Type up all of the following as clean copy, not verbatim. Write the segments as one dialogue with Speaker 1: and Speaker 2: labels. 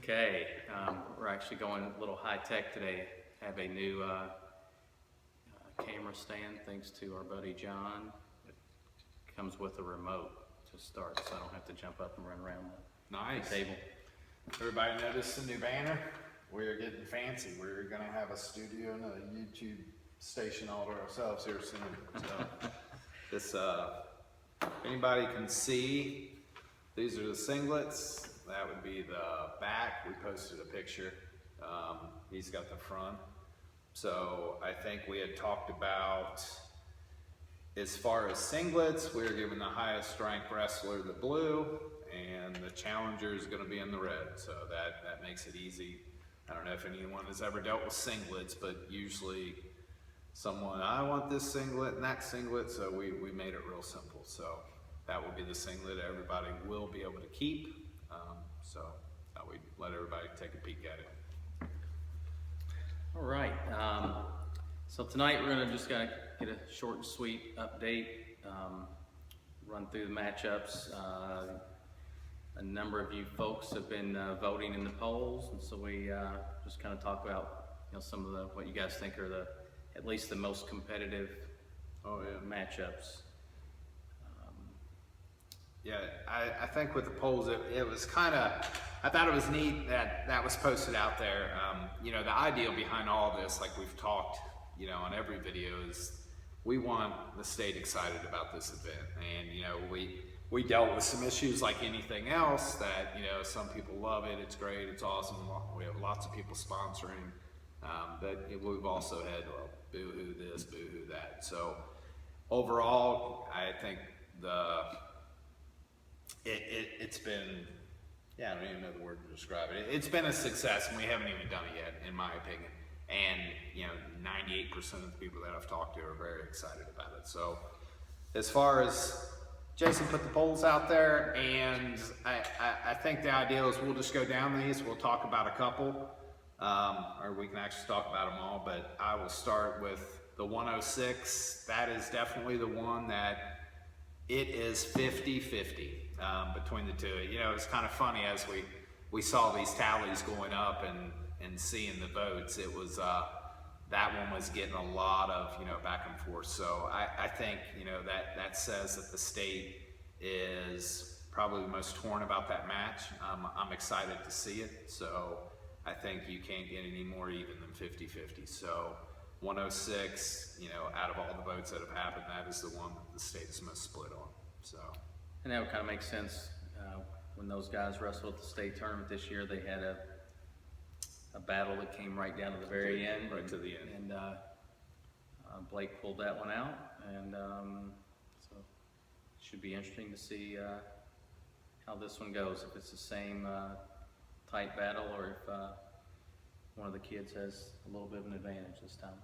Speaker 1: Okay, we're actually going a little high tech today. Have a new camera stand thanks to our buddy John. It comes with a remote to start, so I don't have to jump up and run around
Speaker 2: Nice.
Speaker 1: the table.
Speaker 2: Everybody notice the new banner? We're getting fancy. We're gonna have a studio and a YouTube station all to ourselves here soon. So this, anybody can see, these are the singlets. That would be the back. We posted a picture. He's got the front. So I think we had talked about, as far as singlets, we were giving the highest ranked wrestler the blue, and the challenger is going to be in the red. So that makes it easy. I don't know if anyone has ever dealt with singlets, but usually someone, I want this singlet and that singlet, so we made it real simple. So that will be the singlet everybody will be able to keep. So we let everybody take a peek at it.
Speaker 1: All right, so tonight we're gonna just get a short and sweet update, run through the matchups. A number of you folks have been voting in the polls, and so we just kind of talk about some of what you guys think are at least the most competitive matchups.
Speaker 2: Yeah, I think with the polls, it was kind of, I thought it was neat that was posted out there. The idea behind all this, like we've talked, on every video, is we want the state excited about this event. And, we dealt with some issues like anything else that, some people love it, it's great, it's awesome. We have lots of people sponsoring, but we've also had, boo-hoo this, boo-hoo that. So overall, I think it's been, I don't even know the word to describe it. It's been a success, and we haven't even done it yet, in my opinion. And 98% of the people that I've talked to are very excited about it. So as far as Jason put the polls out there, and I think the idea is we'll just go down these. We'll talk about a couple, or we can actually talk about them all, but I will start with the 106. That is definitely the one that it is 50-50 between the two. It's kind of funny as we saw these tallies going up and seeing the votes. It was that one was getting a lot of back and forth. So I think that says that the state is probably the most torn about that match. I'm excited to see it. So I think you can't get any more even than 50-50. So 106, out of all the votes that have happened, that is the one that the state is most split on. So,
Speaker 1: and that would kind of make sense. When those guys wrestled at the state tournament this year, they had a battle that came right down to the very end.
Speaker 2: Right to the end.
Speaker 1: And Blake pulled that one out, and so it should be interesting to see how this one goes, if it's the same tight battle or if one of the kids has a little bit of an advantage this time.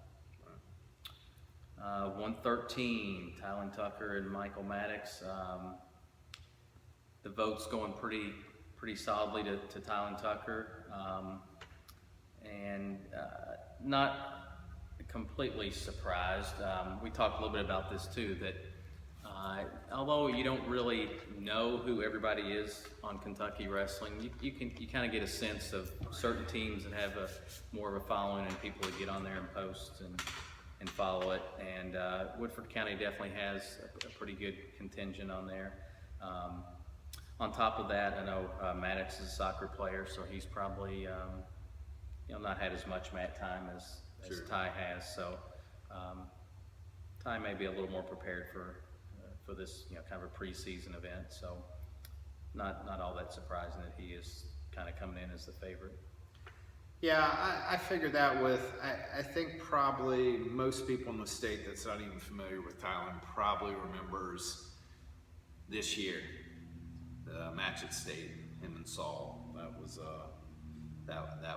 Speaker 1: 113, Tylen Tucker and Michael Maddox. The vote's going pretty solidly to Tylen Tucker, and not completely surprised. We talked a little bit about this too, that although you don't really know who everybody is on Kentucky wrestling, you kind of get a sense of certain teams that have more of a following and people that get on there and post and follow it. And Woodford County definitely has a pretty good contingent on there. On top of that, I know Maddox is a soccer player, so he's probably not had as much mat time as Ty has. So Ty may be a little more prepared for this kind of a preseason event. So not all that surprising that he is kind of coming in as the favorite.
Speaker 2: Yeah, I figured that with, I think probably most people in the state that's not even familiar with Tylen probably remembers this year, the match at state, him and Saul. That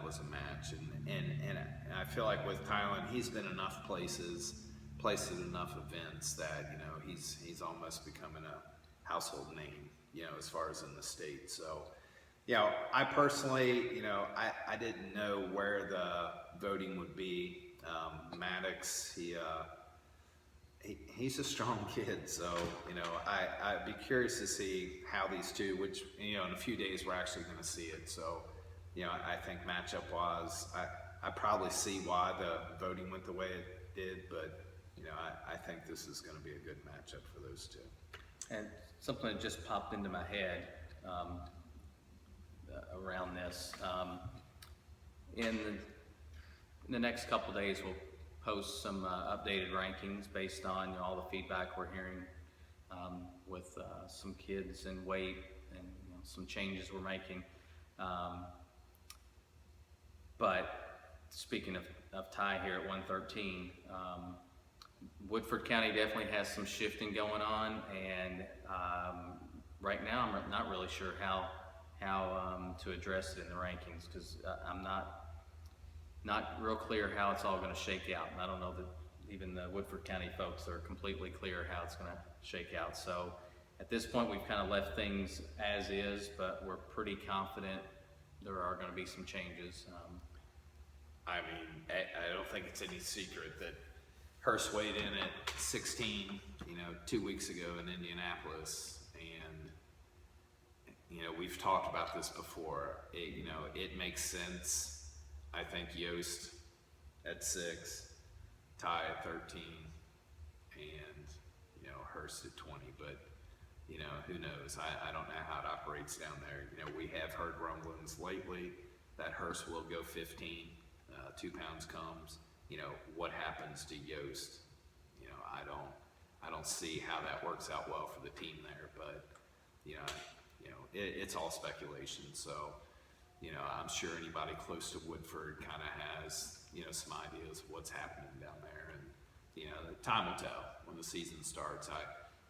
Speaker 2: was a match, and I feel like with Tylen, he's been enough places, placed at enough events that he's almost becoming a household name, as far as in the state. So. I personally, I didn't know where the voting would be. Maddox, he's a strong kid, so I'd be curious to see how these two, which in a few days we're actually going to see it. So you know, I think matchup wise, I probably see why the voting went the way it did, but you know, I think this is going to be a good matchup for those two.
Speaker 1: And something that just popped into my head around this. In the next couple days, we'll post some updated rankings based on all the feedback we're hearing with some kids and weight and some changes we're making. But speaking of Ty here at 113, Woodford County definitely has some shifting going on, and right now I'm not really sure how to address it in the rankings, because I'm not real clear how it's all going to shake out, and I don't know that even the Woodford County folks are completely clear how it's going to shake out. So at this point, we've kind of left things as is, but we're pretty confident there are going to be some changes.
Speaker 2: I mean, I don't think it's any secret that Hearst weighed in at 16, 2 weeks ago in Indianapolis, and we've talked about this before. It makes sense. I think Yost at 6, Ty at 13, and Hearst at 20. But who knows? I don't know how it operates down there. We have heard rumblings lately that Hearst will go 15. 2 pounds comes. What happens to Yost? I don't see how that works out well for the team there. But it's all speculation. So I'm sure anybody close to Woodford kind of has some ideas of what's happening down there, and time will tell when the season starts.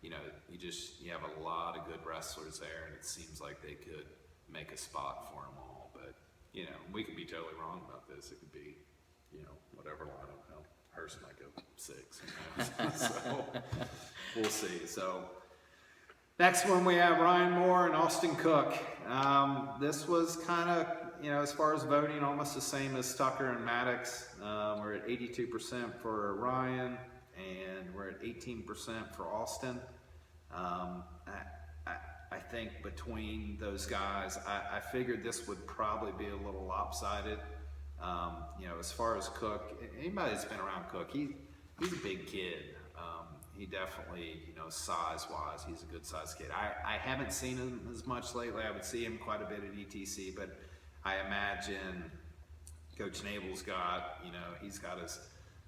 Speaker 2: You have a lot of good wrestlers there, and it seems like they could make a spot for them all. But we could be totally wrong about this. It could be whatever line. I don't know. Hearst might go 6. Who knows? So we'll see. So next one we have Ryan Moore and Austin Cook. This was kind of, as far as voting, almost the same as Tucker and Maddox. We're at 82% for Ryan, and we're at 18% for Austin. I think between those guys, I figured this would probably be a little lopsided. As far as Cook, anybody that's been around Cook, he's a big kid. He definitely, size-wise, he's a good-sized kid. I haven't seen him as much lately. I would see him quite a bit at ETC, but I imagine Coach Nable's got, he's got his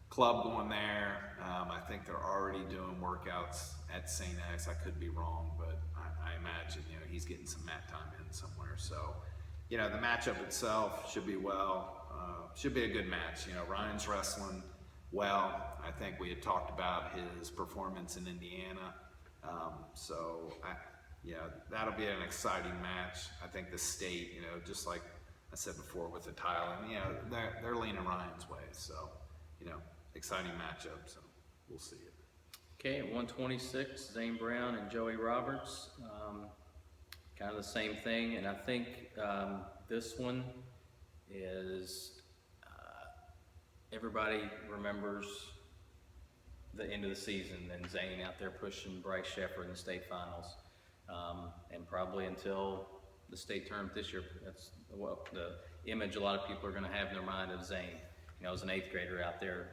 Speaker 2: club going there. I think they're already doing workouts at St. X. I could be wrong, but I imagine, he's getting some mat time in somewhere. So, the matchup itself should be should be a good match. Ryan's wrestling well. I think we had talked about his performance in Indiana. So that'll be an exciting match. I think the state, just like I said before with the tile, they're leaning Ryan's way. So, exciting matchup. So we'll see it.
Speaker 1: Okay, at 126, Zane Brown and Joey Roberts. Kind of the same thing, and I think this one is everybody remembers the end of the season and Zane out there pushing Bryce Sheffer in the state finals, and probably until the state tournament this year. That's the image a lot of people are going to have in their mind of Zane. As an 8th grader out there,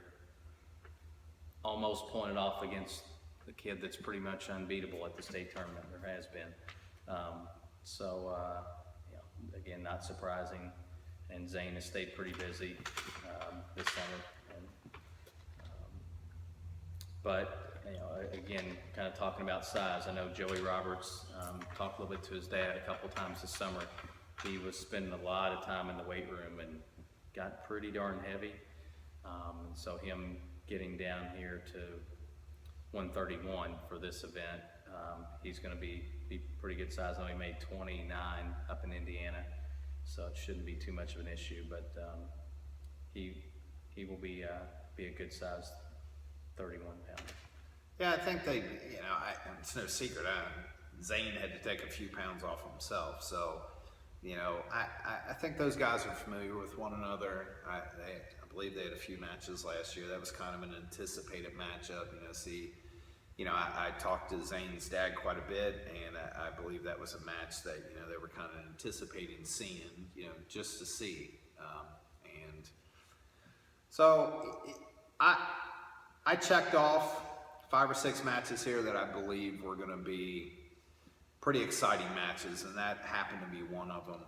Speaker 1: almost pointed off against the kid that's pretty much unbeatable at the state tournament. There has been. Again, not surprising. And Zane has stayed pretty busy this summer. But again, kind of talking about size, I know Joey Roberts talked a little bit to his dad a couple times this summer. He was spending a lot of time in the weight room and got pretty darn heavy. And so him getting down here to 131 for this event, he's going to be pretty good size. I know he made 29 up in Indiana, so it shouldn't be too much of an issue. But he will be a good size 31 pounder.
Speaker 2: Yeah, I think it's no secret. Zane had to take a few pounds off himself, so I think those guys are familiar with one another. I believe they had a few matches last year. That was kind of an anticipated matchup. I talked to Zane's dad quite a bit, and I I believe that was a match that, you know, they were kind of anticipating seeing, you know, just to see. And so I checked off 5 or 6 matches here that I believe were going to be pretty exciting matches, and that happened to be one of them.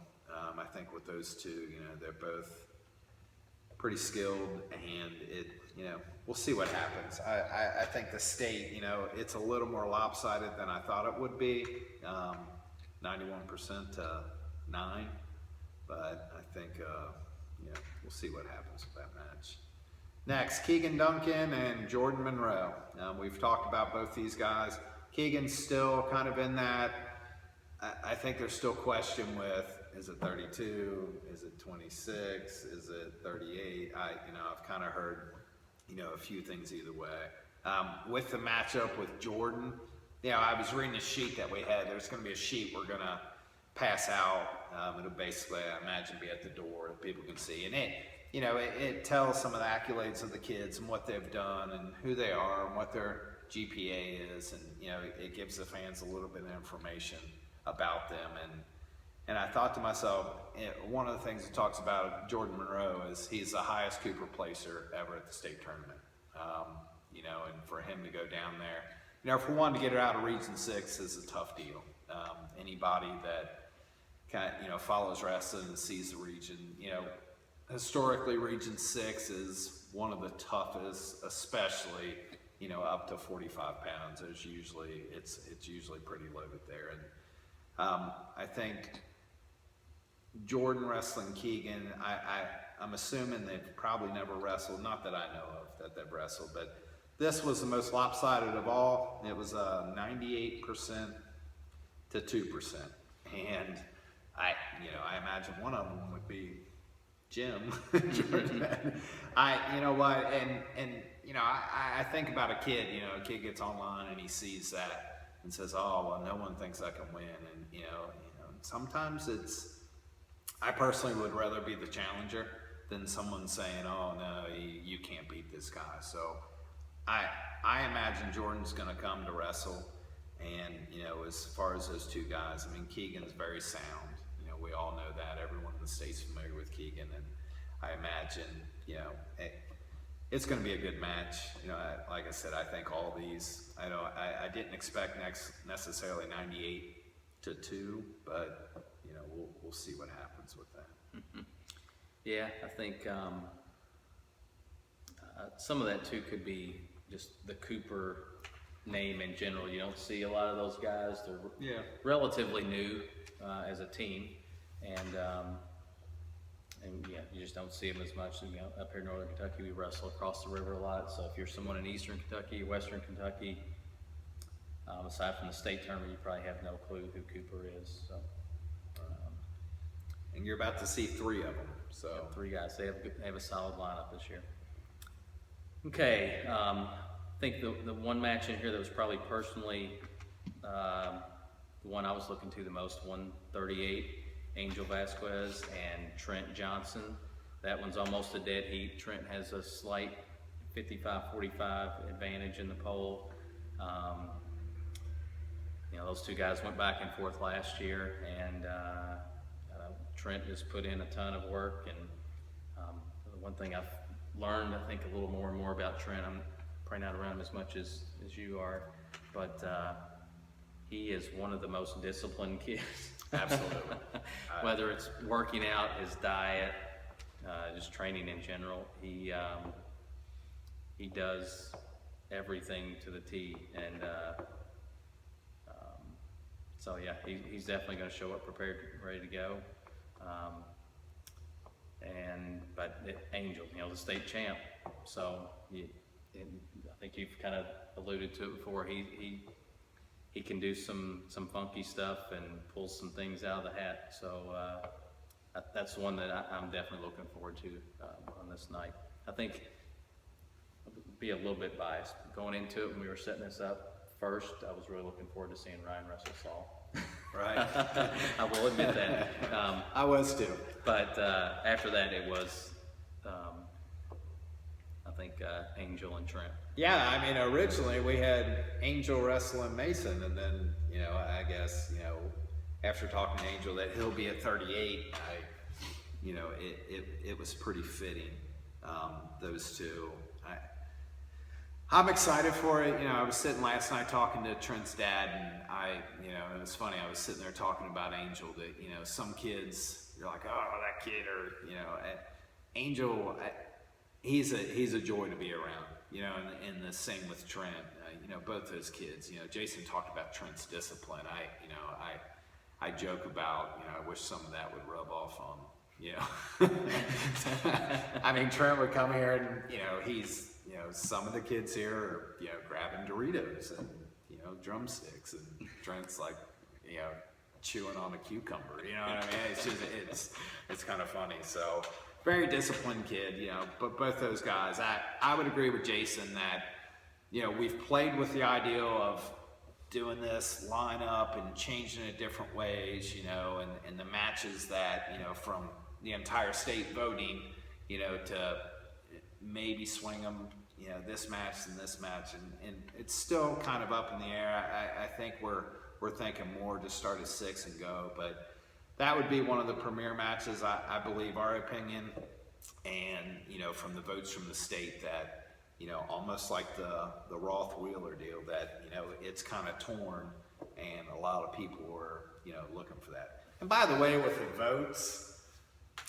Speaker 2: I think with those two, you know, they're both pretty skilled, and you know, we'll see what happens. I think the state, you know, it's a little more lopsided than I thought it would be, 91% to 9, but I think, you know, we'll see what happens with that match. Next, Keegan Duncan and Jordan Monroe. We've talked about both these guys. Keegan's still kind of in that, I think there's still question with, is it 32? Is it 26? Is it 38? I've kind of heard, you know, a few things either way. With the matchup with Jordan, you know, I was reading a sheet that we had. There's going to be a sheet we're going to pass out. It'll basically, I imagine, be at the door that people can see. And it tells some of the accolades of the kids and what they've done and who they are and what their GPA is. And, you know, it gives the fans a little bit of information about them. And I thought to myself, one of the things it talks about Jordan Monroe is he's the highest Cooper placer ever at the state tournament. You know, and for him to go down there, you know, for one to get it out of Region 6 is a tough deal. Anybody that kind of, you know, follows wrestling and sees the region, you know, historically Region 6 is one of the toughest, especially, you know, up to 45 pounds. It's usually pretty loaded there. And I think Jordan wrestling Keegan, I'm assuming they've probably never wrestled, not that I know of that they've wrestled, but this was the most lopsided of all. It was 98% to 2%. And I imagine one of them would be Jim Jordan. You know what, and you know, I think about a kid, you know, a kid gets online and he sees that and says, oh, well, no one thinks I can win. And, you know, sometimes I personally would rather be the challenger than someone saying, oh, no, you can't beat this guy. So I imagine Jordan's going to come to wrestle. And, you know, as far as those two guys, I mean, Keegan's very sound. You know, we all know that. Everyone in the state's familiar with Keegan. And I imagine, you know, it's going to be a good match. You know, like I said, I think all these, I didn't expect necessarily 98 to 2, but, you know, we'll see what happens with that.
Speaker 1: Mm-hmm. Yeah, I think some of that too could be just the Cooper name in general. You don't see a lot of those guys. They're relatively new as a team, and yeah, you just don't see them as much. You know, up here in Northern Kentucky, we wrestle across the river a lot. So if you're someone in Eastern Kentucky, Western Kentucky, aside from the state tournament, you probably have no clue who Cooper is. So,
Speaker 2: and you're about to see 3 of them. So
Speaker 1: 3 guys. They have a solid lineup this year. Okay, I think the one match in here that was probably personally the one I was looking to the most, 138, Angel Vasquez and Trent Johnson. That one's almost a dead heat. Trent has a slight 55-45 advantage in the poll. You know, those two guys went back and forth last year, and Trent just put in a ton of work. And the one thing I've learned, I think, a little more and more about Trent, I'm probably not around him as much as you are, but he is one of the most disciplined kids.
Speaker 2: absolutely.
Speaker 1: Whether it's working out, his diet, just training in general, he does everything to the T. And so yeah, he's definitely going to show up prepared, ready to go. But Angel, you know, the state champ. So I think you've kind of alluded to it before. He can do some funky stuff and pull some things out of the hat. So that's the one that I'm definitely looking forward to on this night. I think I'll be a little bit biased going into it. When we were setting this up first, I was really looking forward to seeing Ryan wrestle Saul.
Speaker 2: Right.
Speaker 1: I will admit that.
Speaker 2: I was too.
Speaker 1: But after that, it was, I think, Angel and Trent.
Speaker 2: Yeah, I mean, originally we had Angel wrestling Mason, and then, you know, I guess, you know, after talking to Angel that he'll be at 38, it was pretty fitting, those two. I'm excited for it. I was sitting last night talking to Trent's dad, and it was funny. I was sitting there talking about Angel that, some kids, you're like, oh, that kid, or, Angel, he's a joy to be around, and the same with Trent. Both those kids, Jason talked about Trent's discipline. I joke about, I wish some of that would rub off on, I mean, Trent would come here and, he's, some of the kids here are, grabbing Doritos and, drumsticks, and Trent's like, chewing on a cucumber, you know what I mean? It's just, it's kind of funny. So very disciplined kid, but both those guys, I would agree with Jason that, we've played with the idea of doing this lineup and changing it different ways, and the matches that, from the entire state voting, to maybe swing them, this match and this match, and it's still kind of up in the air. I think we're thinking more to start at 6 and go, but that would be one of the premier matches, I believe, our opinion, and from the votes from the state that, almost like the Roth Wheeler deal, that it's kind of torn, and a lot of people were looking for that. And by the way, with the votes,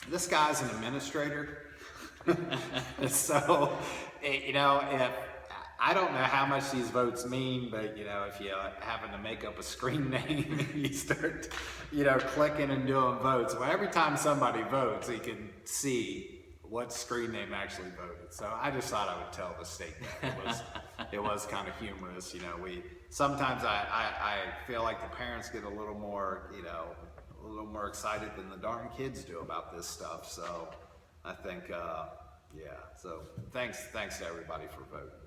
Speaker 2: this guy's an administrator. So, if I don't know how much these votes mean, but if you happen to make up a screen name and you start, clicking and doing votes, well, every time somebody votes, you can see what screen name actually voted. So I just thought I would tell the state that it was kind of humorous. Sometimes I feel like the parents get a little more, a little more excited than the darn kids do about this stuff. So I think, so thanks to everybody for voting.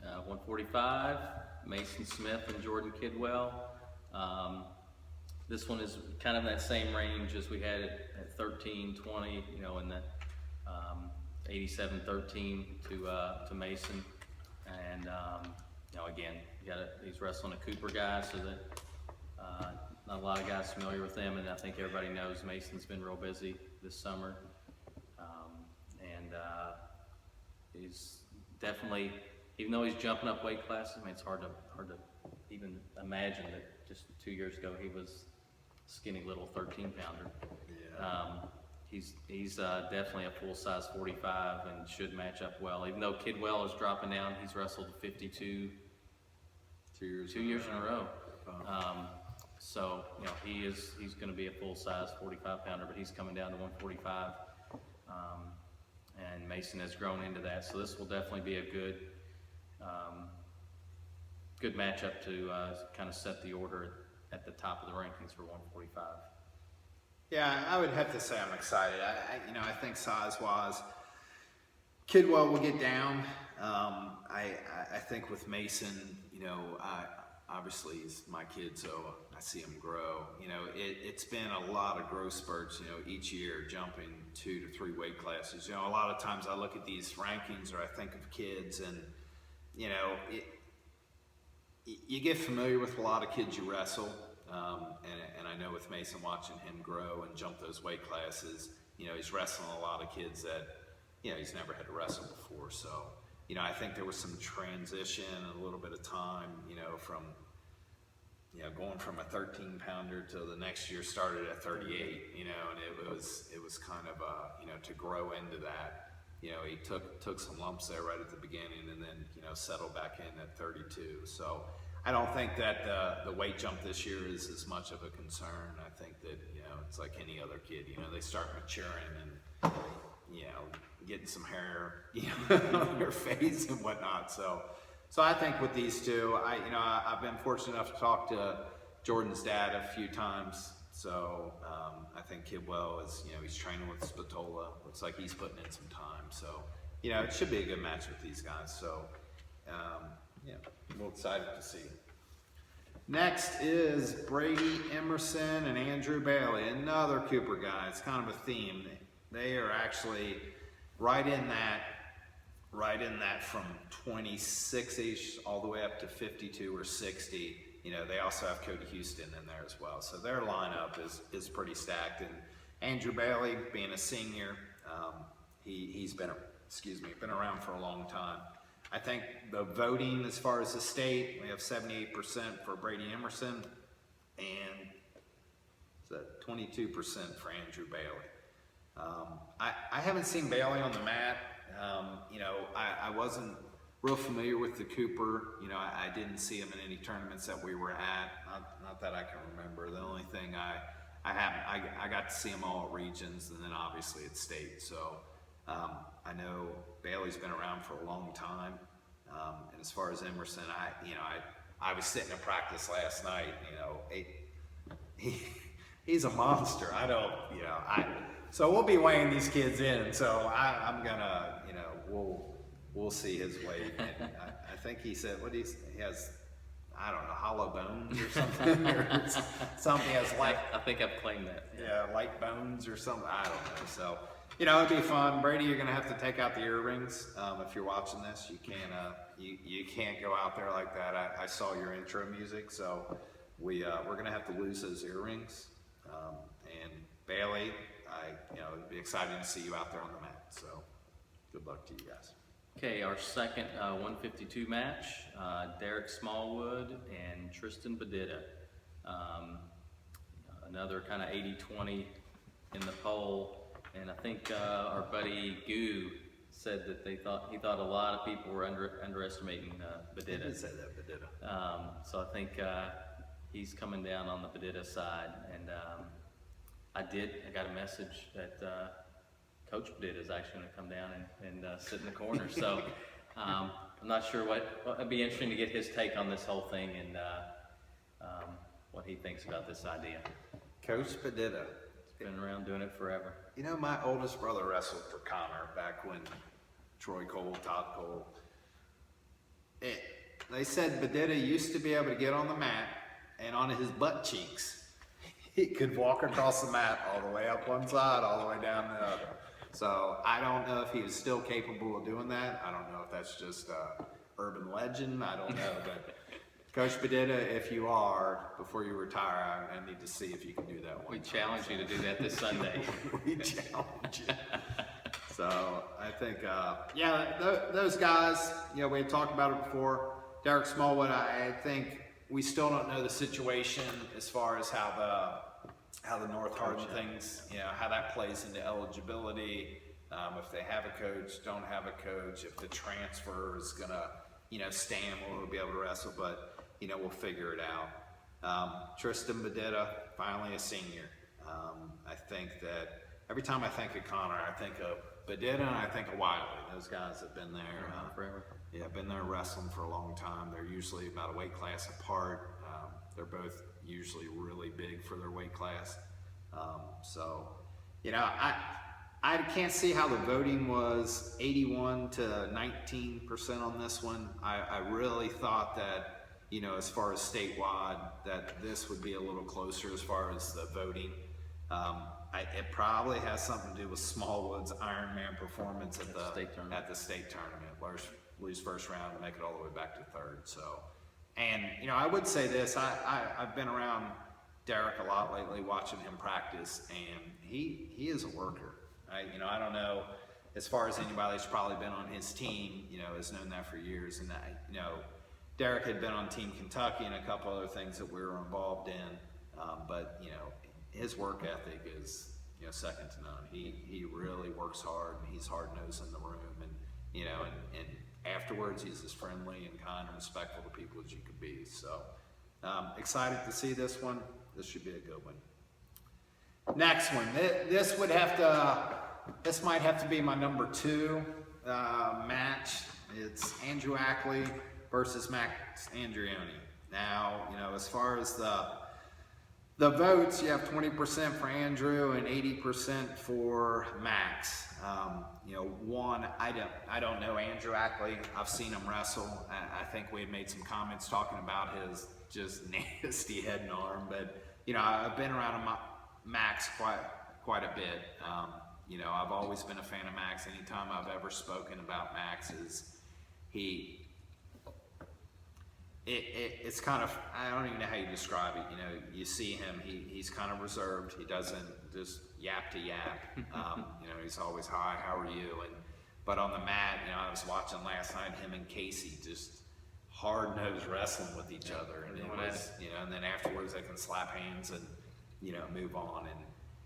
Speaker 1: 145, Mason Smith and Jordan Kidwell. This one is kind of that same range as we had at 13, 20, in the 87-13 to Mason. And, again, he's wrestling a Cooper guy, so that not a lot of guys familiar with them, and I think everybody knows Mason's been real busy this summer. He's definitely, even though he's jumping up weight classes, I mean, it's hard to even imagine that just 2 years ago he was a skinny little 13-pounder.
Speaker 2: Yeah.
Speaker 1: He's definitely a full-size 45 and should match up well. Even though Kidwell is dropping down, he's wrestled 52 2 years in a row. So he's going to be a full-size 45-pounder, but he's coming down to 145. And Mason has grown into that, so this will definitely be a good matchup to kind of set the order at the top of the rankings for 145.
Speaker 2: Yeah, I would have to say I'm excited. I think size-wise, Kidwell will get down. I think with Mason, obviously he's my kid, so I see him grow. It's been a lot of growth spurts, each year jumping 2 to 3 weight classes. A lot of times I look at these rankings or I think of kids and, you get familiar with a lot of kids you wrestle. And I know with Mason, watching him grow and jump those weight classes, he's wrestling a lot of kids that, he's never had to wrestle before. So, I think there was some transition and a little bit of time, from, going from a 13-pounder to the next year started at 38, and it was kind of, to grow into that. He took some lumps there right at the beginning and then, settled back in at 32. So I don't think that the weight jump this year is as much of a concern. I think that, it's like any other kid, they start maturing and, getting some hair, on their face and whatnot. So I think with these two, I've been fortunate enough to talk to Jordan's dad a few times. So I think Kidwell is, he's training with Spatola. Looks like he's putting in some time. So, it should be a good match with these guys. So, we're excited to see. Next is Brady Emerson and Andrew Bailey, another Cooper guy. It's kind of a theme. They are actually right in that from 26-ish all the way up to 52 or 60. you know, they also have Cody Houston in there as well. So their lineup is pretty stacked. And Andrew Bailey, being a senior, he's been around for a long time. I think the voting as far as the state, we have 78% for Brady Emerson and 22% for Andrew Bailey. I haven't seen Bailey on the mat. You know, I wasn't real familiar with the Cooper. You know, I didn't see him in any tournaments that we were at. Not that I can remember. The only thing I got to see him all at regions, and then obviously at state. So I know Bailey's been around for a long time. And as far as Emerson, I was sitting in practice last night. You know, he's a monster. So we'll be weighing these kids in. So I'm gonna, you know, we'll see his weight. And I think he said he has, I don't know, hollow bones or something, or something has light.
Speaker 1: I think I've claimed that.
Speaker 2: Yeah, light bones or something. I don't know. So, you know, it'd be fun. Brady, you're gonna have to take out the earrings. If you're watching this, you can't go out there like that. I saw your intro music, so we're gonna have to lose those earrings. And Bailey, it'd be exciting to see you out there on the mat. So, good luck to you guys.
Speaker 1: Okay, our second 152 match, Derek Smallwood and Tristan Bedita. Another kind of 80-20 in the poll, and I think our buddy Goo said that he thought a lot of people were underestimating Bedita.
Speaker 2: He did say that, Bedita.
Speaker 1: So I think he's coming down on the Bedita side, and I got a message that Coach Bedita is actually going to come down and sit in the corner. So I'm not sure it'd be interesting to get his take on this whole thing and what he thinks about this idea.
Speaker 2: Coach Bedita.
Speaker 1: He's been around doing it forever.
Speaker 2: You know, my oldest brother wrestled for Connor back when Troy Cole, Todd Cole. They said Bedita used to be able to get on the mat, and on his butt cheeks, he could walk across the mat all the way up one side, all the way down the other. So I don't know if he was still capable of doing that. I don't know if that's just urban legend. I don't know, but Coach Bedita, if you are, before you retire, I need to see if you can do that one.
Speaker 1: We challenge you to do that this Sunday.
Speaker 2: We challenge you. So I think, those guys, you know, we had talked about it before. Derek Smallwood, I think we still don't know the situation as far as how the North Hardin things, you know, how that plays into eligibility. If they have a coach, don't have a coach, if the transfer is gonna, you know, stand, will be able to wrestle, but, you know, we'll figure it out. Tristan Bedita, finally a senior. I think that every time I think of Connor, I think of Bedita and I think of Wiley. Those guys have been there
Speaker 1: Forever.
Speaker 2: Yeah, been there wrestling for a long time. They're usually about a weight class apart. They're both usually really big for their weight class. So, you know, I can't see how the voting was 81 to 19% on this one. I really thought that, you know, as far as statewide, that this would be a little closer as far as the voting. It probably has something to do with Smallwood's Ironman performance at the state tournament. Lose first round and make it all the way back to third. So, and you know, I would say this: I've been around Derek a lot lately, watching him practice, and he is a worker. I don't know as far as anybody that's probably been on his team, you know, has known that for years. And Derek had been on Team Kentucky and a couple other things that we were involved in, but you know, his work ethic is, you know, second to none. He really works hard, and he's hard nosed in the room, and you know, and afterwards he's as friendly and kind and respectful to people as you could be. So excited to see this one. This should be a good one. Next one, this might have to be my number 2 match. It's Andrew Ackley versus Max Andrioni. Now, you know, as far as the votes, you have 20% for Andrew and 80% for Max. You know, I don't know Andrew Ackley. I've seen him wrestle. I think we had made some comments talking about his just nasty head and arm, but you know, I've been around Max quite a bit. You know, I've always been a fan of Max. Anytime I've ever spoken about Max, it's kind of, I don't even know how you describe it. You know, you see him, he's kind of reserved. He doesn't just yap to yap. You know, he's always, hi, how are you? But on the mat, you know, I was watching last night, him and Casey just hard-nosed wrestling with each other. And it was, you know, and then afterwards they can slap hands and, you know, move on.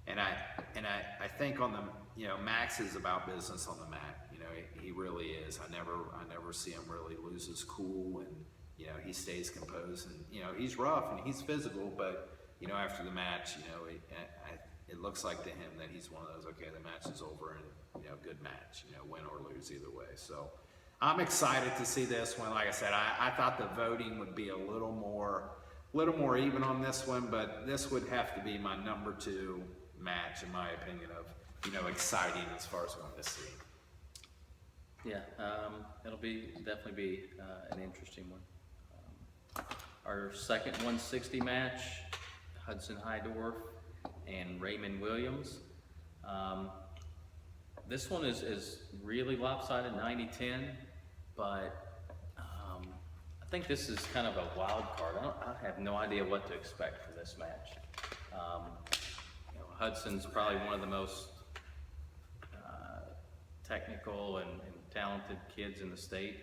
Speaker 2: And I think on the, you know, Max is about business on the mat. You know, he really is. I never see him really lose his cool, and you know, he stays composed, and you know, he's rough and he's physical, but you know, after the match, you know, it looks like to him that he's one of those, okay, the match is over, and you know, good match, you know, win or lose either way. So I'm excited to see this one. Like I said, I thought the voting would be a little more even on this one, but this would have to be my number 2 match, in my opinion, of, you know, exciting as far as going to see.
Speaker 1: Yeah, it'll definitely be an interesting one. Our second 160 match, Hudson Hydorf and Raymond Williams. This one is really lopsided, 90-10, but I think this is kind of a wild card. I have no idea what to expect from this match. You know, Hudson's probably one of the most technical and talented kids in the state.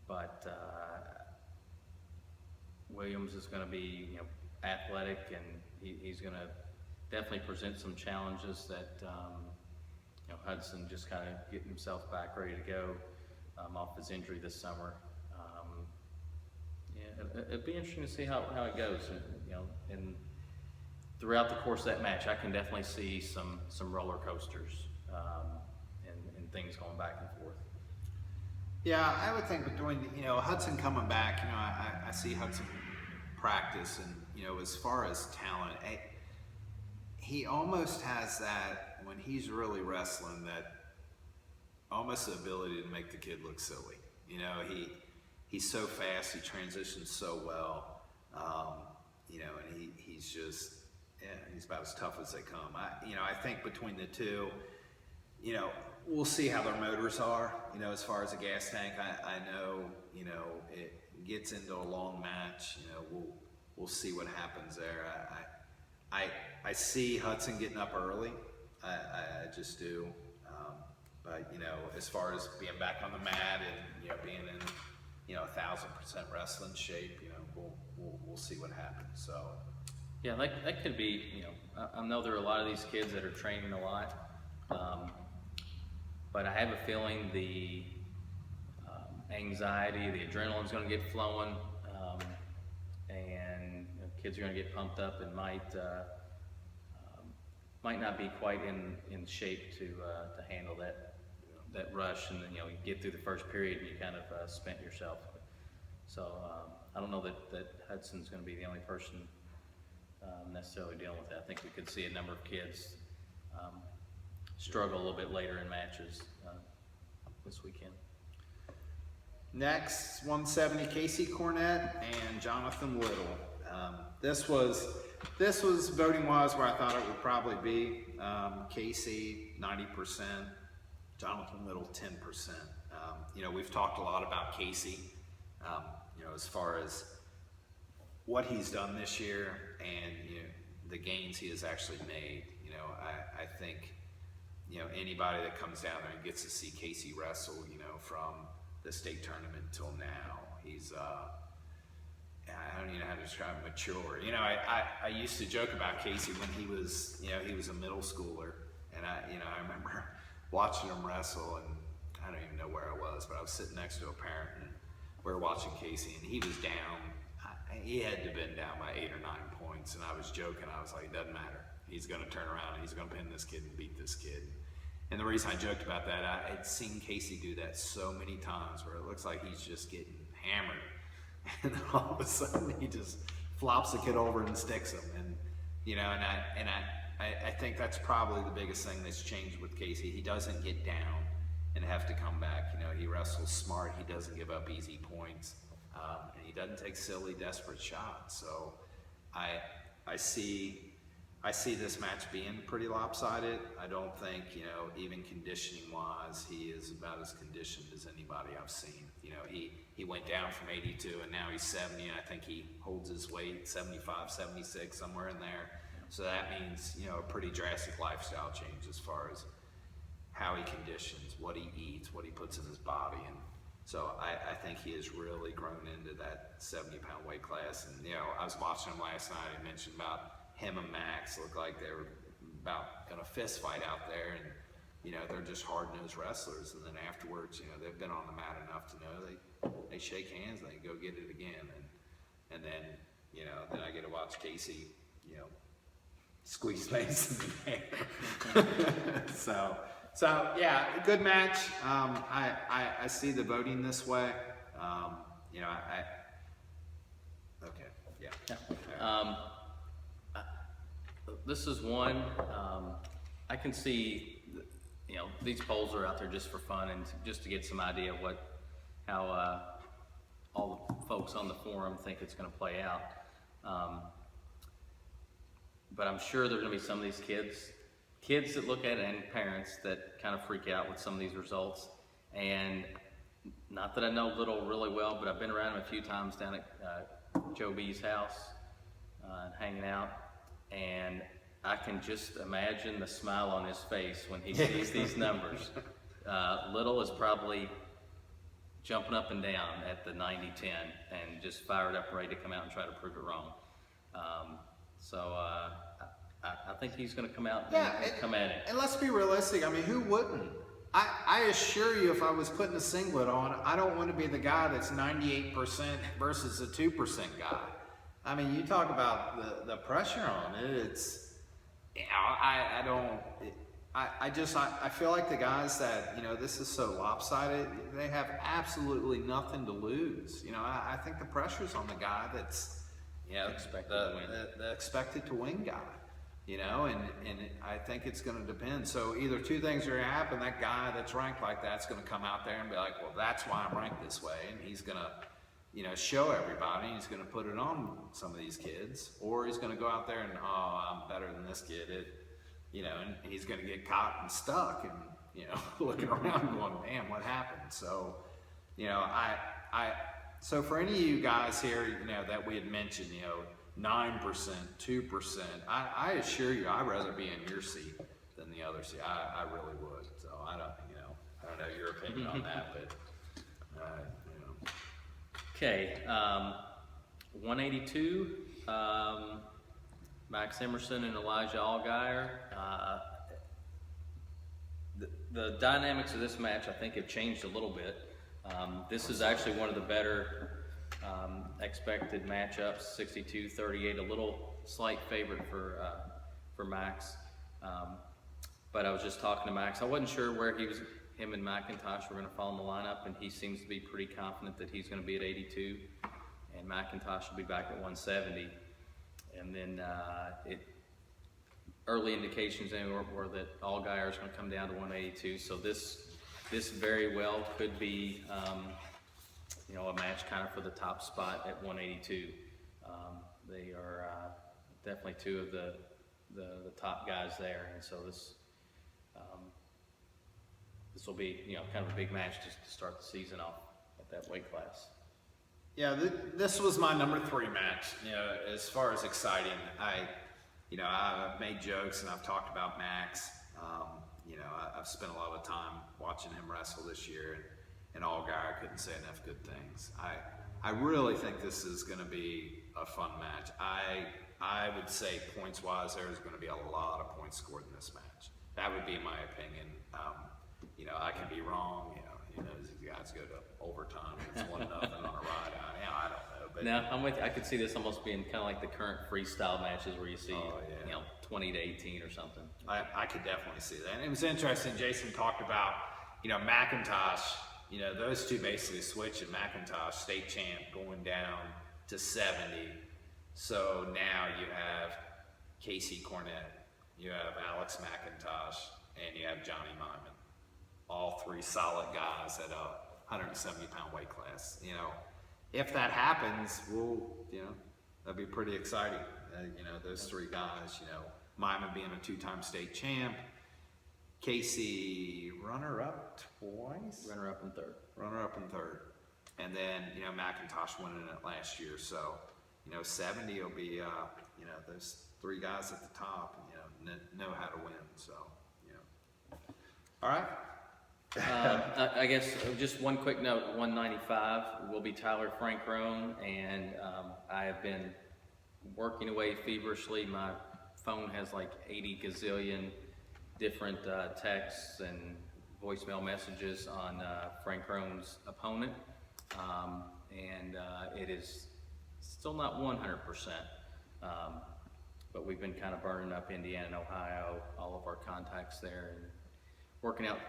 Speaker 1: But Williams is going to be, you know, athletic, and he's going to definitely present some challenges that you know, Hudson just kind of getting himself back ready to go off his injury this summer. Yeah, it'd be interesting to see how it goes. And, you know, and throughout the course of that match, I can definitely see some roller coasters and things going back and forth.
Speaker 2: Yeah, I would think between, you know, Hudson coming back, you know, I see Hudson practice, and, you know, as far as talent, he almost has that, when he's really wrestling, that almost the ability to make the kid look silly. You know, he's so fast, he transitions so well, you know, and he's just, yeah, he's about as tough as they come. I think between the two, you know, we'll see how their motors are, you know, as far as a gas tank. I know, you know, it gets into a long match, you know, we'll see what happens there. I see Hudson getting up early. I just do. But, you know, as far as being back on the mat and, you know, being in, you know, 1,000% wrestling shape, you know, we'll see what happens. So.
Speaker 1: Yeah, that could be, you know, I know there are a lot of these kids that are training a lot, but I have a feeling the anxiety, the adrenaline's going to get flowing, and you know, kids are going to get pumped up and might not be quite in shape to handle that rush, and then, you know, you get through the first period and you kind of spent yourself. So I don't know that Hudson's going to be the only person necessarily dealing with that. I think we could see a number of kids struggle a little bit later in matches this weekend.
Speaker 2: Next, 170, Casey Cornett and Jonathan Little. This was voting wise where I thought it would probably be. Casey 90%, Jonathan Little 10%. You know, we've talked a lot about Casey. You know, as far as what he's done this year and, you know, the gains he has actually made. You know, I think, you know, anybody that comes down there and gets to see Casey wrestle, you know, from the state tournament till now, he's I don't even know how to describe him, mature. You know, I used to joke about Casey when he was, you know, he was a middle schooler, and I remember watching him wrestle, and I don't even know where I was, but I was sitting next to a parent, and we were watching Casey, and he was down. He had to have been down by 8 or 9 points, and I was joking. I was like, it doesn't matter. He's going to turn around, and he's going to pin this kid and beat this kid. And the reason I joked about that, I had seen Casey do that so many times where it looks like he's just getting hammered. And then all of a sudden he just flops the kid over and sticks him. And, you know, and I think that's probably the biggest thing that's changed with Casey. He doesn't get down and have to come back. You know, he wrestles smart. He doesn't give up easy points. And he doesn't take silly, desperate shots. So I see I see this match being pretty lopsided. I don't think, even conditioning wise, he is about as conditioned as anybody I've seen. He went down from 82 and now he's 70, and I think he holds his weight 75, 76, somewhere in there. So that means, a pretty drastic lifestyle change as far as how he conditions, what he eats, what he puts in his body. And so I think he has really grown into that 70-pound weight class. And, I was watching him last night and mentioned about him and Max looked like they were about going to fist fight out there. And, they're just hard-nosed wrestlers. And then afterwards, they've been on the mat enough to know they shake hands and they go get it again. And then, then I get to watch Casey, squeeze Mason in there. So yeah, good match. I see the voting this way. Okay, yeah.
Speaker 1: This is one, I can see, these polls are out there just for fun and just to get some idea of how all the folks on the forum think it's going to play out. But I'm sure there's going to be some of these kids that look at it and parents that kind of freak out with some of these results. And not that I know Little really well, but I've been around him a few times down at Joe B's house and hanging out. And I can just imagine the smile on his face when he sees these numbers. Little is probably jumping up and down at the 90-10 and just fired up, ready to come out and try to prove it wrong. I think he's going to come out and come at it.
Speaker 2: And let's be realistic. I mean, who wouldn't? I assure you, if I was putting a singlet on, I don't want to be the guy that's 98% versus a 2% guy. I mean, you talk about the pressure on it. It's, I feel like the guys that, this is so lopsided, they have absolutely nothing to lose. I think the pressure's on the guy that's, the expected to win guy. And I think it's going to depend. So either two things are going to happen. That guy that's ranked like that's going to come out there and be like, well, that's why I'm ranked this way. And he's going to, show everybody. He's going to put it on some of these kids. Or he's going to go out there and, I'm better than this kid. And he's going to get caught and stuck and, looking around going, damn, what happened? So, so for any of you guys here, that we had mentioned, 9%, 2%. I assure you, I'd rather be in your seat than the other seat. I really would. So I don't know your opinion on that, but
Speaker 1: Okay, 182. Max Emerson and Elijah Allgaier. The dynamics of this match, I think, have changed a little bit. This is actually one of the better expected matchups, 62-38, a little slight favorite for Max. But I was just talking to Max. I wasn't sure where him and McIntosh were going to fall in the lineup, and he seems to be pretty confident that he's going to be at 82, and McIntosh will be back at 170. And then early indications were that Allgaier is going to come down to 182. So this very well could be a match kind of for the top spot at 182. They are definitely two of the top guys there, and so this will be kind of a big match just to start the season off at that weight class.
Speaker 2: Yeah, this was my number 3 match. As far as exciting, I've made jokes and I've talked about Max. I've spent a lot of time watching him wrestle this year, and Allgaier, I couldn't say enough good things. I really think this is going to be a fun match. I would say points-wise, there's going to be a lot of points scored in this match. That would be my opinion. I can be wrong. These guys go to overtime. It's 1-0 on a ride. I don't know. But
Speaker 1: now I'm with you. I could see this almost being kind of like the current freestyle matches where you see 20-18 or something.
Speaker 2: I could definitely see that. And it was interesting. Jason talked about McIntosh. Those two basically switched, and McIntosh, state champ, going down to 70. So now you have Casey Cornett, you have Alex McIntosh, and you have Johnny Myman. All three solid guys at a 170-pound weight class. If that happens, that'd be pretty exciting. Those three guys, Mima being a 2-time state champ. Casey, runner-up twice?
Speaker 1: Runner-up in third.
Speaker 2: Runner-up in third. And then, McIntosh winning it last year. So, 70 will be, those 3 guys at the top, know how to win. So, All right.
Speaker 1: I guess just one quick note, 195 will be Tyler Frankrone, and I have been working away feverishly. My phone has like 80 gazillion different texts and voicemail messages on Frankrone's opponent, and it is still not 100%, but we've been kind of burning up Indiana and Ohio, all of our contacts there, and working out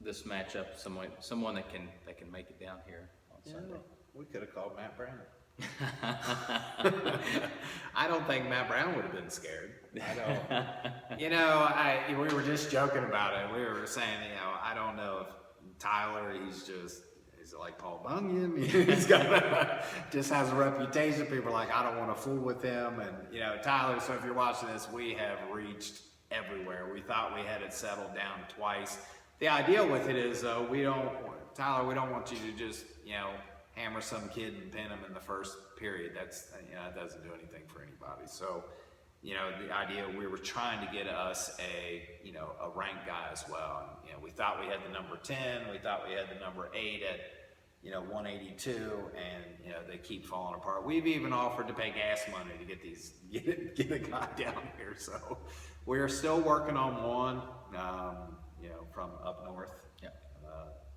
Speaker 1: this matchup, someone that can make it down here on Sunday.
Speaker 2: We could have called Matt Brown. I don't think Matt Brown would have been scared. I don't. We were just joking about it. We were saying, I don't know if Tyler, he's like Paul Bunyan. He's got just has a reputation. People are like, I don't want to fool with him. And Tyler. So if you're watching this, we have reached everywhere. We thought we had it settled down twice. The idea with it is, Tyler, we don't want you to just, hammer some kid and pin him in the first period. That's, that doesn't do anything for anybody. So, the idea, we were trying to get us a ranked guy as well. And, we thought we had the number 10, we thought we had the number 8 at, 182, and, they keep falling apart. We've even offered to pay gas money to get a guy down here. So we're still working on one, from up north.
Speaker 1: Yeah.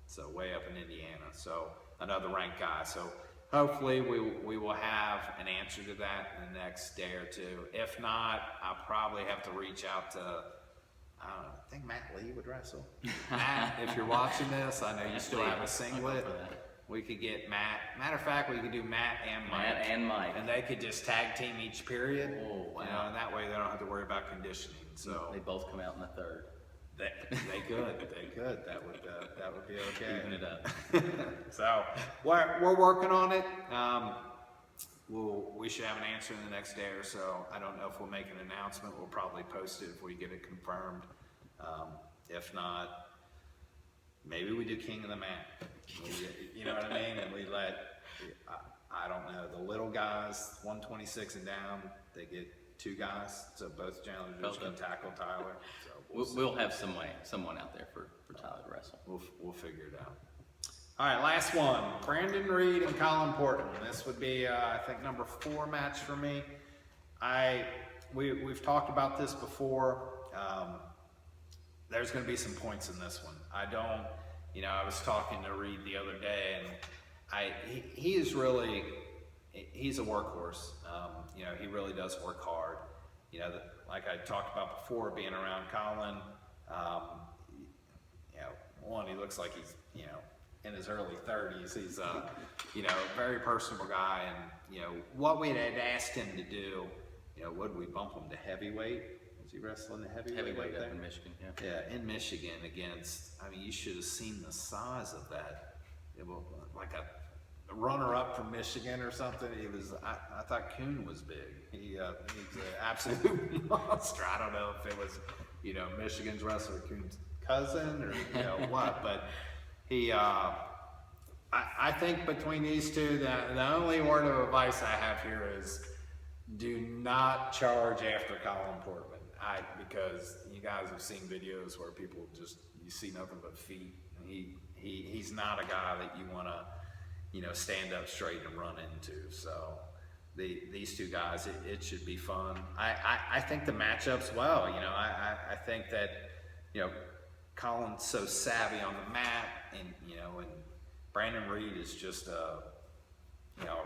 Speaker 2: So way up in Indiana. So another ranked guy. So hopefully we will have an answer to that in the next day or two. If not, I'll probably have to reach out to, I don't know, I think Matt Lee would wrestle. Matt, if you're watching this, I know you still have a singlet. We could get Matt. Matter of fact, we could do Matt and Mike. And they could just tag team each period.
Speaker 1: Oh, wow.
Speaker 2: And that way they don't have to worry about conditioning. So
Speaker 1: they both come out in the third.
Speaker 2: They could. That would be okay.
Speaker 1: Even it up.
Speaker 2: So we're working on it. We should have an answer in the next day or so. I don't know if we'll make an announcement. We'll probably post it if we get it confirmed. If not, maybe we do King of the Mat. You know what I mean? And we let, I don't know, the little guys, 126 and down, they get 2 guys. So both challengers can tackle Tyler. So
Speaker 1: we'll have someone out there for Tyler to wrestle.
Speaker 2: We'll figure it out. All right, last one. Brandon Reed and Colin Portman. This would be, I think, number 4 match for me. We've talked about this before. There's going to be some points in this one. I was talking to Reed the other day, and he's a workhorse. He really does work hard. Like I talked about before, being around Colin, one, he looks like he's, in his early 30s. He's a very personable guy, and, what we had asked him to do, would we bump him to heavyweight? Was he wrestling the heavyweight
Speaker 1: up in Michigan, yeah.
Speaker 2: Yeah, in Michigan against, you should have seen the size of that. It was like a runner-up from Michigan or something. I thought Kuhn was big. He's an absolute monster. I don't know if it was, Michigan's wrestler Kuhn's cousin or what, but he, I think between these two, the only word of advice I have here is do not charge after Colin Portman. Because you guys have seen videos where people you see nothing but feet. He's not a guy that you want to, stand up straight and run into. So these 2 guys, it should be fun. I think the matchups, I think that, Colin's so savvy on the mat, and Brandon Reed is just a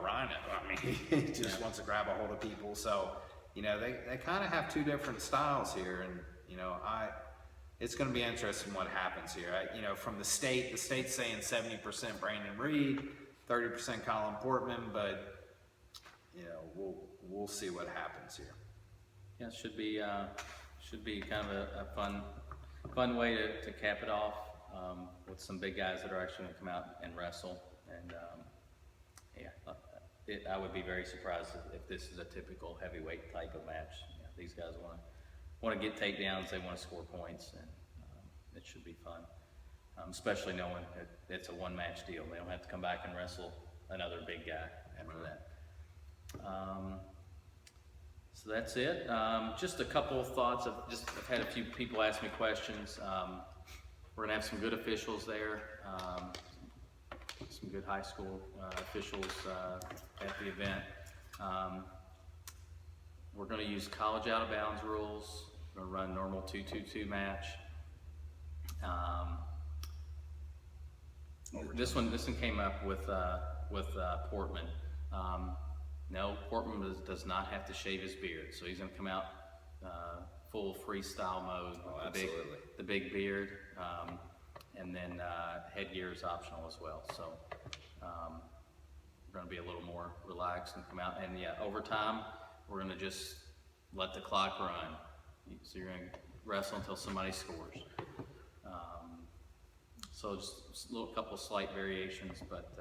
Speaker 2: rhino. He just wants to grab a hold of people. So, they kind of have 2 different styles here, and it's going to be interesting what happens here. From the state's saying 70% Brandon Reed, 30% Colin Portman, but we'll see what happens here.
Speaker 1: Yeah, it should be kind of a fun way to cap it off with some big guys that are actually going to come out and wrestle. And I would be very surprised if this is a typical heavyweight type of match. These guys want to want to get takedowns, they want to score points, and it should be fun. Especially knowing that it's a one-match deal. They don't have to come back and wrestle another big guy after that. So that's it. Just a couple of thoughts. I've had a few people ask me questions. We're gonna have some good officials there, some good high school officials at the event. We're gonna use college out of bounds rules. We're gonna run normal 2-2-2 match. This one came up with Portman. No, Portman does not have to shave his beard, so he's going to come out full freestyle mode with the big beard, and then headgear is optional as well. So we're going to be a little more relaxed and come out. And yeah, overtime we're going to just let the clock run. So you're going to wrestle until somebody scores. So just a couple of slight variations, but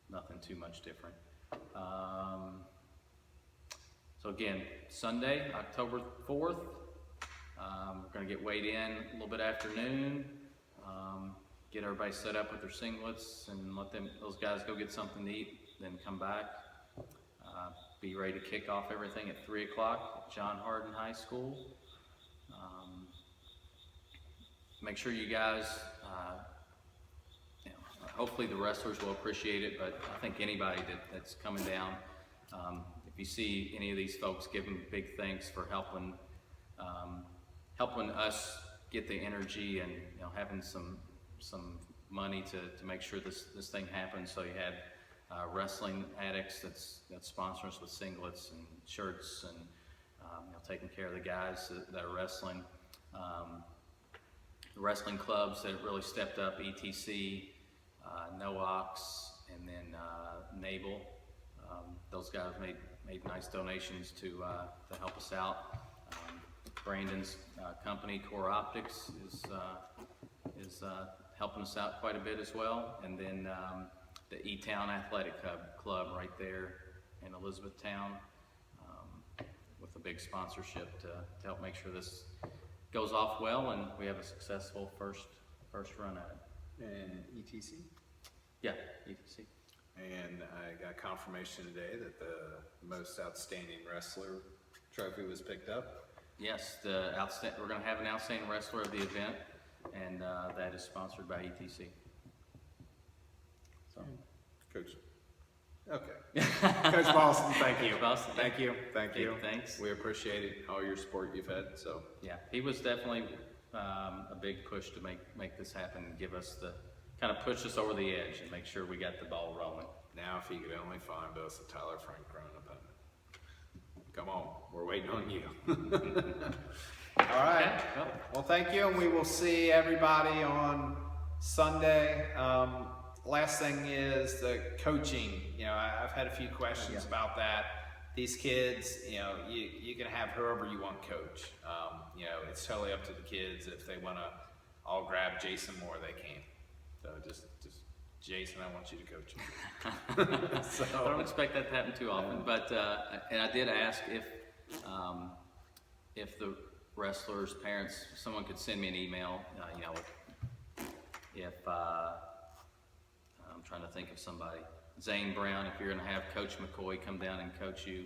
Speaker 1: nothing too much different. So again, Sunday, October 4th, we're going to get weighed in a little bit after noon, get everybody set up with their singlets and let those guys go get something to eat, then come back, be ready to kick off everything at 3 o'clock at John Hardin High School. Make sure you guys, hopefully the wrestlers will appreciate it, but I think anybody that's coming down, if you see any of these folks, give them big thanks for helping us get the energy and having some money to make sure this thing happens. So you had Wrestling Addicts that's sponsoring us with singlets and shirts and taking care of the guys that are wrestling. The wrestling clubs that really stepped up, ETC, NOOX, and then Naval. Those guys made nice donations to help us out. Brandon's company, Core Optics, is helping us out quite a bit as well. And then the E-Town Athletic Club right there in Elizabethtown, with a big sponsorship to help make sure this goes off well and we have a successful first run at it.
Speaker 2: And ETC?
Speaker 1: Yeah, ETC.
Speaker 2: And I got confirmation today that the most outstanding wrestler trophy was picked up.
Speaker 1: Yes, we're going to have an outstanding wrestler of the event, and that is sponsored by ETC. So,
Speaker 2: Coach. Okay. Coach Boston, thank you.
Speaker 1: Coach Boston,
Speaker 2: thank you. Thank
Speaker 1: big
Speaker 2: you.
Speaker 1: thanks.
Speaker 2: We appreciate all your support you've had. So
Speaker 1: yeah, he was definitely a big push to make this happen and give us kind of push us over the edge and make sure we got the ball rolling.
Speaker 2: now, if he could only find us a Tyler Frank Cronin opponent. Come on, we're waiting on you. All right. Well, thank you, and we will see everybody on Sunday. Last thing is the coaching. You know, I've had a few questions about that. These kids, you know, you can have whoever you want coach. You know, it's totally up to the kids. If they want to all grab Jason Moore, they can. So just Jason, I want you to coach me. So,
Speaker 1: I don't expect that to happen too often, but and I did ask if the wrestlers' parents, someone could send me an email. You know, if I'm trying to think of somebody, Zane Brown, if you're going to have Coach McCoy come down and coach you,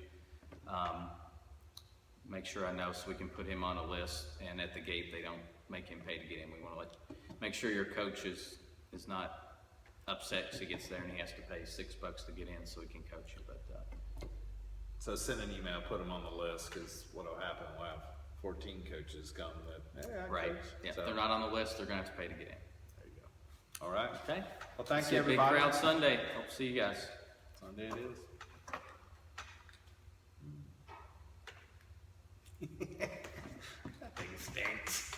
Speaker 1: make sure I know so we can put him on a list. And at the gate, they don't make him pay to get in. We want to make sure your coach is not upset because he gets there and he has to pay $6 to get in so he can coach you. But
Speaker 2: so send an email, put them on the list, because what'll happen? We'll have 14 coaches come that. Hey, I
Speaker 1: right,
Speaker 2: coach.
Speaker 1: yeah.
Speaker 2: So,
Speaker 1: If they're not on the list, they're going to have to pay to get in.
Speaker 2: there you go. All right.
Speaker 1: Okay.
Speaker 2: Well, thank
Speaker 1: See
Speaker 2: you,
Speaker 1: a big
Speaker 2: everybody.
Speaker 1: crowd Sunday. Hope to see you guys.
Speaker 2: Sunday it is. That thing stinks.